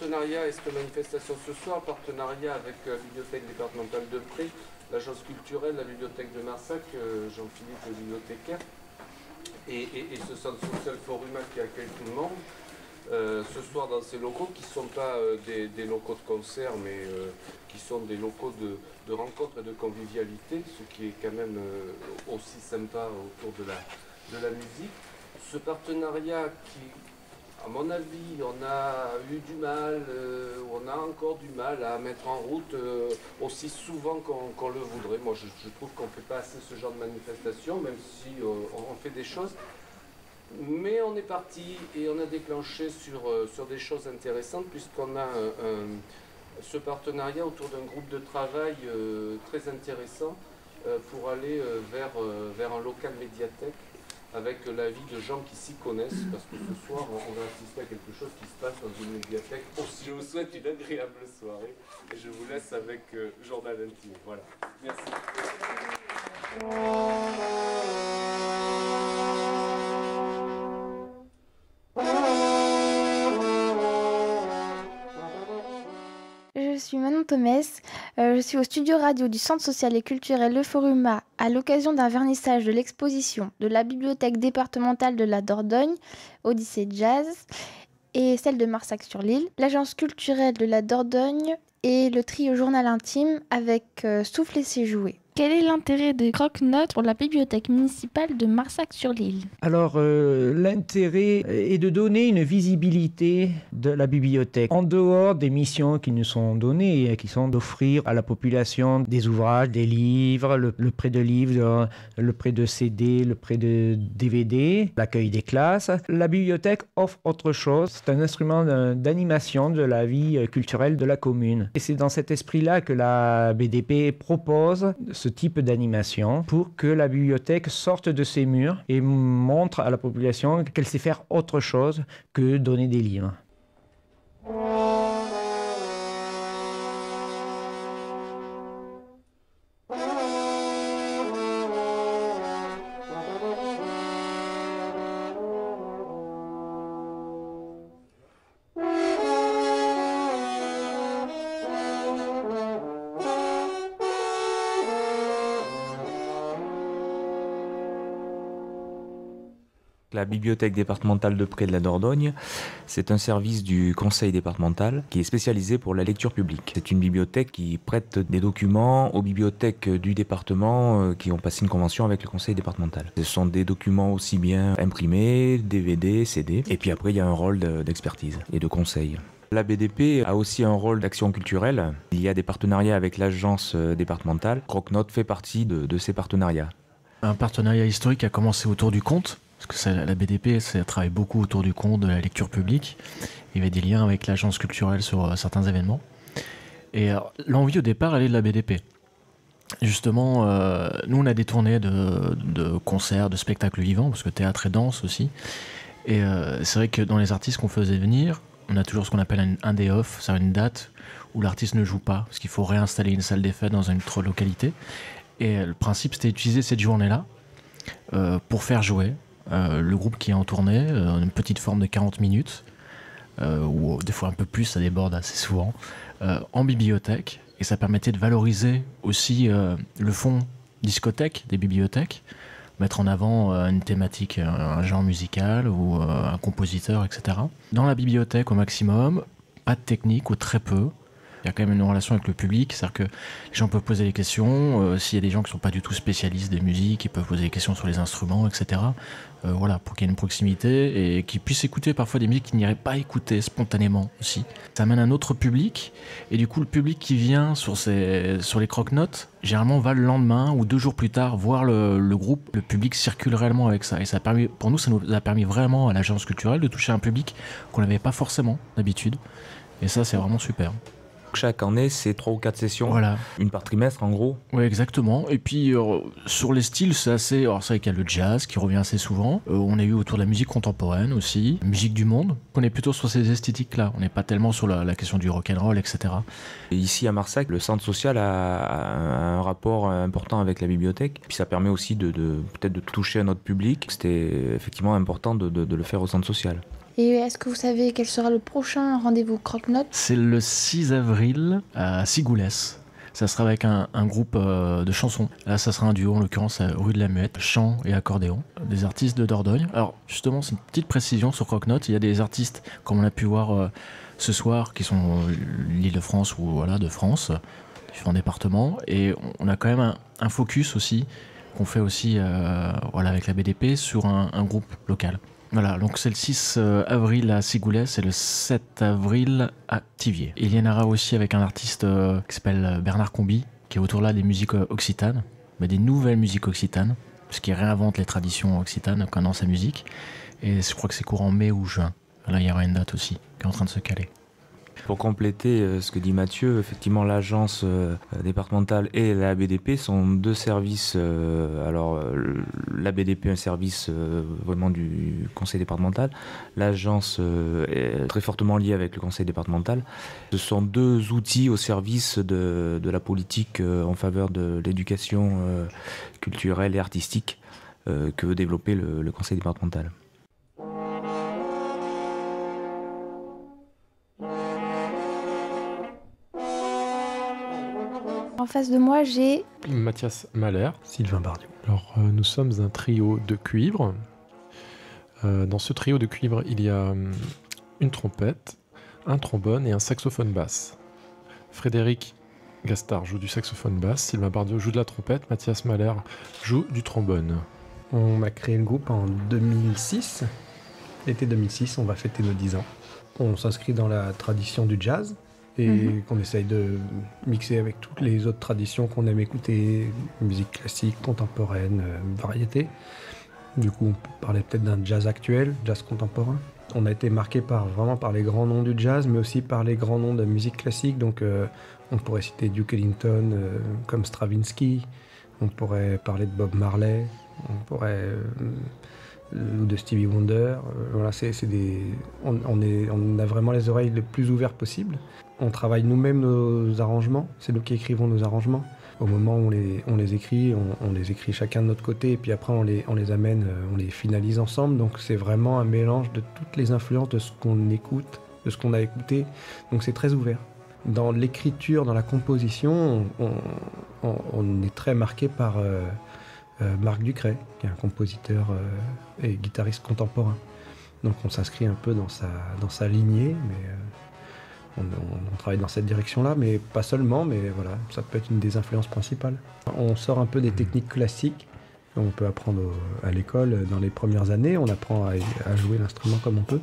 partenariat et cette manifestation ce soir, partenariat avec la bibliothèque départementale de Pré, l'agence culturelle, la bibliothèque de Marsac, Jean-Philippe le bibliothécaire, et ce centre social Foruma qui accueille tout le monde. Ce soir dans ces locaux qui ne sont pas des locaux de concert, mais qui sont des locaux de rencontre et de convivialité, ce qui est quand même aussi sympa autour de la musique. Ce partenariat qui, à mon avis, on a eu du mal, on a encore du mal à mettre en route aussi souvent qu'on le voudrait. Moi, je trouve qu'on ne fait pas assez ce genre de manifestation, même si on fait des choses. Mais on est parti et on a déclenché sur des choses intéressantes puisqu'on a ce partenariat autour d'un groupe de travail très intéressant pour aller vers un local médiathèque avec l'avis de gens qui s'y connaissent parce que ce soir on va assister à quelque chose qui se passe dans une médiathèque. Je vous souhaite une agréable soirée et je vous laisse avec Journal Intime. Voilà. Merci. Je suis Manon Thomès, je suis au studio radio du Centre social et culturel Le Foruma à l'occasion d'un vernissage de l'exposition de la bibliothèque départementale de la Dordogne, Odyssée Jazz, et celle de Marsac-sur-l'Île, l'agence culturelle de la Dordogne et le trio Journal Intime avec Souffler c'est jouer. Quel est l'intérêt des croque-notes pour la bibliothèque municipale de Marsac-sur-l'Île ? Alors, l'intérêt est de donner une visibilité de la bibliothèque en dehors des missions qui nous sont données, qui sont d'offrir à la population des ouvrages, des livres, le prêt de livres, le prêt de CD, le prêt de DVD, l'accueil des classes. La bibliothèque offre autre chose. C'est un instrument d'animation de la vie culturelle de la commune. Et c'est dans cet esprit-là que la BDP propose ce type d'animation pour que la bibliothèque sorte de ses murs et montre à la population qu'elle sait faire autre chose que donner des livres. La bibliothèque départementale de Pré de la Dordogne, c'est un service du conseil départemental qui est spécialisé pour la lecture publique. C'est une bibliothèque qui prête des documents aux bibliothèques du département qui ont passé une convention avec le conseil départemental. Ce sont des documents aussi bien imprimés, DVD, CD, et puis après il y a un rôle d'expertise et de conseil. La BDP a aussi un rôle d'action culturelle. Il y a des partenariats avec l'agence départementale. Croque-Note fait partie de ces partenariats. Un partenariat historique a commencé autour du conte. Parce que la BDP, ça travaille beaucoup autour du conte, de la lecture publique. Il y avait des liens avec l'agence culturelle sur certains événements. Et l'envie au départ, elle est de la BDP. Justement, nous, on a des tournées de concerts, de spectacles vivants, parce que théâtre et danse aussi. Et c'est vrai que dans les artistes qu'on faisait venir, on a toujours ce qu'on appelle un day off, c'est une date où l'artiste ne joue pas, parce qu'il faut réinstaller une salle des fêtes dans une autre localité. Et le principe, c'était d'utiliser cette journée-là pour faire jouer le groupe qui est en tournée, une petite forme de 40 minutes, ou des fois un peu plus, ça déborde assez souvent, en bibliothèque. Et ça permettait de valoriser aussi le fond discothèque des bibliothèques, mettre en avant une thématique, un genre musical ou un compositeur, etc. Dans la bibliothèque au maximum, pas de technique ou très peu. Il y a quand même une relation avec le public, c'est-à-dire que les gens peuvent poser des questions, s'il y a des gens qui ne sont pas du tout spécialistes des musiques, ils peuvent poser des questions sur les instruments, etc. Voilà, pour qu'il y ait une proximité et qu'ils puissent écouter parfois des musiques qu'ils n'iraient pas écouter spontanément aussi. Ça amène un autre public, et du coup le public qui vient sur les croque-notes, généralement va le lendemain ou 2 jours plus tard voir le groupe. Le public circule réellement avec ça, et ça a permis, pour nous, ça nous a permis vraiment à l'agence culturelle de toucher un public qu'on n'avait pas forcément d'habitude, et ça c'est vraiment super. Chaque année, c'est 3 ou 4 sessions, voilà. Une par trimestre en gros. Oui, exactement. Et puis sur les styles, c'est assez. Alors, c'est vrai qu'il y a le jazz qui revient assez souvent. On a eu autour de la musique contemporaine aussi, musique du monde. On est plutôt sur ces esthétiques-là. On n'est pas tellement sur la question du rock'n'roll, etc. Et ici à Marsac, le centre social a un rapport important avec la bibliothèque. Puis ça permet aussi peut-être de toucher un autre public. C'était effectivement important de le faire au centre social. Et est-ce que vous savez quel sera le prochain rendez-vous Croque-Notes? C'est le 6 avril à Cigoulès. Ça sera avec un groupe de chansons. Là, ça sera un duo, en l'occurrence, rue de la Muette, chant et accordéon, des artistes de Dordogne. Alors, justement, c'est une petite précision sur Croque-Notes. Il y a des artistes, comme on a pu voir ce soir, qui sont l'Île-de-France ou voilà, de France, différents départements. Et on a quand même un focus aussi, qu'on fait aussi voilà, avec la BDP, sur un groupe local. Voilà, donc c'est le 6 avril à Cigoulès et le 7 avril à Thiviers. Il y en aura aussi avec un artiste qui s'appelle Bernard Combi, qui est autour là des musiques occitanes, mais des nouvelles musiques occitanes, parce qu'il réinvente les traditions occitanes dans sa musique. Et je crois que c'est courant mai ou juin. Là, il y aura une date aussi qui est en train de se caler. Pour compléter ce que dit Mathieu, effectivement l'agence départementale et la BDP sont deux services. La BDP est un service vraiment du conseil départemental. L'agence est très fortement liée avec le conseil départemental. Ce sont deux outils au service de la politique en faveur de l'éducation culturelle et artistique que veut développer le conseil départemental. En face de moi, j'ai Mathias Mahler, Sylvain Bardiou. Alors, nous sommes un trio de cuivre. Dans ce trio de cuivre, il y a une trompette, un trombone et un saxophone basse. Frédéric Gastard joue du saxophone basse, Sylvain Bardiou joue de la trompette, Mathias Mahler joue du trombone. On a créé le groupe en 2006. L'été 2006, on va fêter nos 10 ans. On s'inscrit dans la tradition du jazz et qu'on essaye de mixer avec toutes les autres traditions qu'on aime écouter, musique classique, contemporaine, variété. Du coup, on peut parler peut-être d'un jazz actuel, jazz contemporain. On a été marqué vraiment par les grands noms du jazz, mais aussi par les grands noms de la musique classique. Donc, on pourrait citer Duke Ellington comme Stravinsky. On pourrait parler de Bob Marley. On pourrait de Stevie Wonder. Voilà, on a vraiment les oreilles les plus ouvertes possibles. On travaille nous-mêmes nos arrangements. C'est nous qui écrivons nos arrangements. Au moment où on les écrit, on les écrit chacun de notre côté, et puis après on les amène, on les finalise ensemble. Donc c'est vraiment un mélange de toutes les influences de ce qu'on écoute, de ce qu'on a écouté. Donc c'est très ouvert. Dans l'écriture, dans la composition, on est très marqué par Marc Ducret, qui est un compositeur et guitariste contemporain. Donc on s'inscrit un peu dans sa lignée, mais on travaille dans cette direction-là, mais pas seulement, mais voilà, ça peut être une des influences principales. On sort un peu des techniques classiques qu'on peut apprendre à l'école dans les premières années. On apprend à jouer l'instrument comme on peut,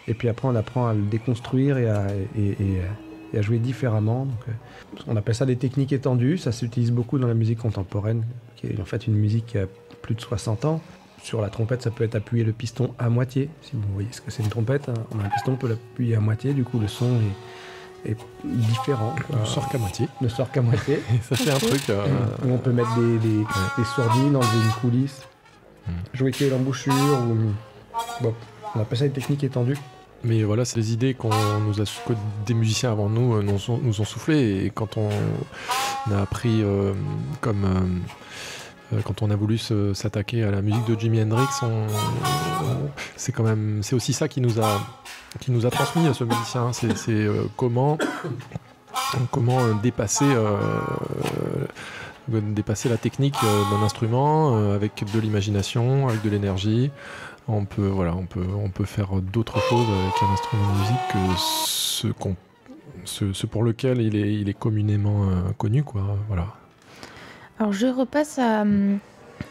et puis après on apprend à le déconstruire et à jouer différemment. Donc, on appelle ça des techniques étendues. Ça s'utilise beaucoup dans la musique contemporaine, qui est en fait une musique qui a plus de 60 ans. Sur la trompette, ça peut être appuyer le piston à moitié. Si vous voyez ce que c'est une trompette, hein, on a un piston, on peut l'appuyer à moitié, du coup le son est différent. Ne sort qu'à moitié. Ne sort qu'à moitié. Ça fait un truc... Où on peut mettre des sourdines, enlever une coulisse, jouer avec l'embouchure. Bon, on appelle ça une technique étendue. Mais voilà, c'est des idées que des musiciens avant nous nous ont soufflé. Et quand on a appris quand on a voulu s'attaquer à la musique de Jimi Hendrix, c'est aussi ça qui nous a transmis à ce musicien. C'est comment dépasser la technique d'un instrument avec de l'imagination, avec de l'énergie. On peut faire d'autres choses avec un instrument de musique que ce pour lequel il est communément connu, quoi. Voilà. Alors je repasse à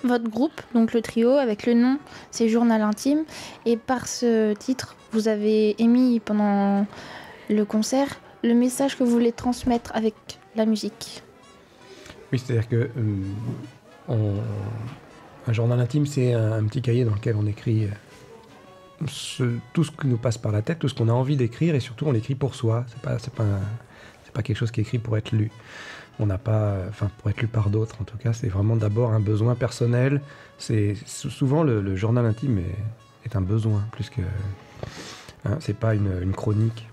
votre groupe, donc le trio, avec le nom, c'est Journal Intime. Et par ce titre, vous avez émis pendant le concert le message que vous voulez transmettre avec la musique. Oui, c'est-à-dire que un journal intime, c'est un petit cahier dans lequel on écrit tout ce qui nous passe par la tête, tout ce qu'on a envie d'écrire, et surtout on l'écrit pour soi. C'est pas quelque chose qui est écrit pour être lu. On n'a pas, pour être lu par d'autres en tout cas, c'est vraiment d'abord un besoin personnel. Souvent le journal intime est un besoin plus que, c'est pas une chronique,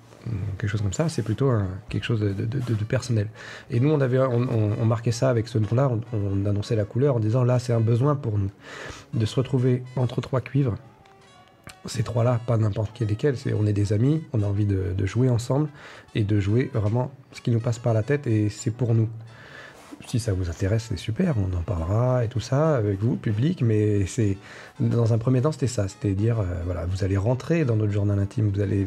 quelque chose comme ça. C'est plutôt quelque chose de personnel. Et nous on marquait ça avec ce nom-là. On annonçait la couleur en disant là c'est un besoin pour nous de se retrouver entre trois cuivres ces trois-là, pas n'importe lesquels, on est des amis, on a envie de jouer ensemble et de jouer vraiment ce qui nous passe par la tête et c'est pour nous. Si ça vous intéresse, c'est super, on en parlera et tout ça avec vous, public, mais dans un premier temps, c'était ça, c'était dire, voilà, vous allez rentrer dans notre journal intime, vous allez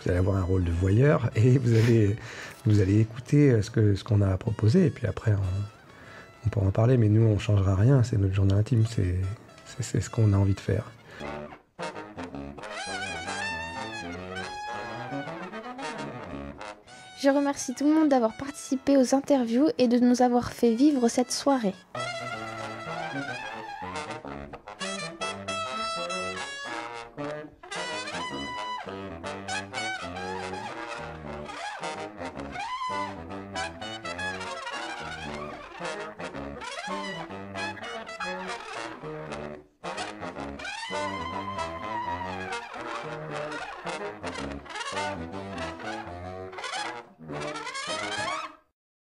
avoir un rôle de voyeur et vous allez écouter ce qu'on a à proposer et puis après, on pourra en parler, mais nous, on ne changera rien, c'est notre journal intime, c'est ce qu'on a envie de faire. Je remercie tout le monde d'avoir participé aux interviews et de nous avoir fait vivre cette soirée.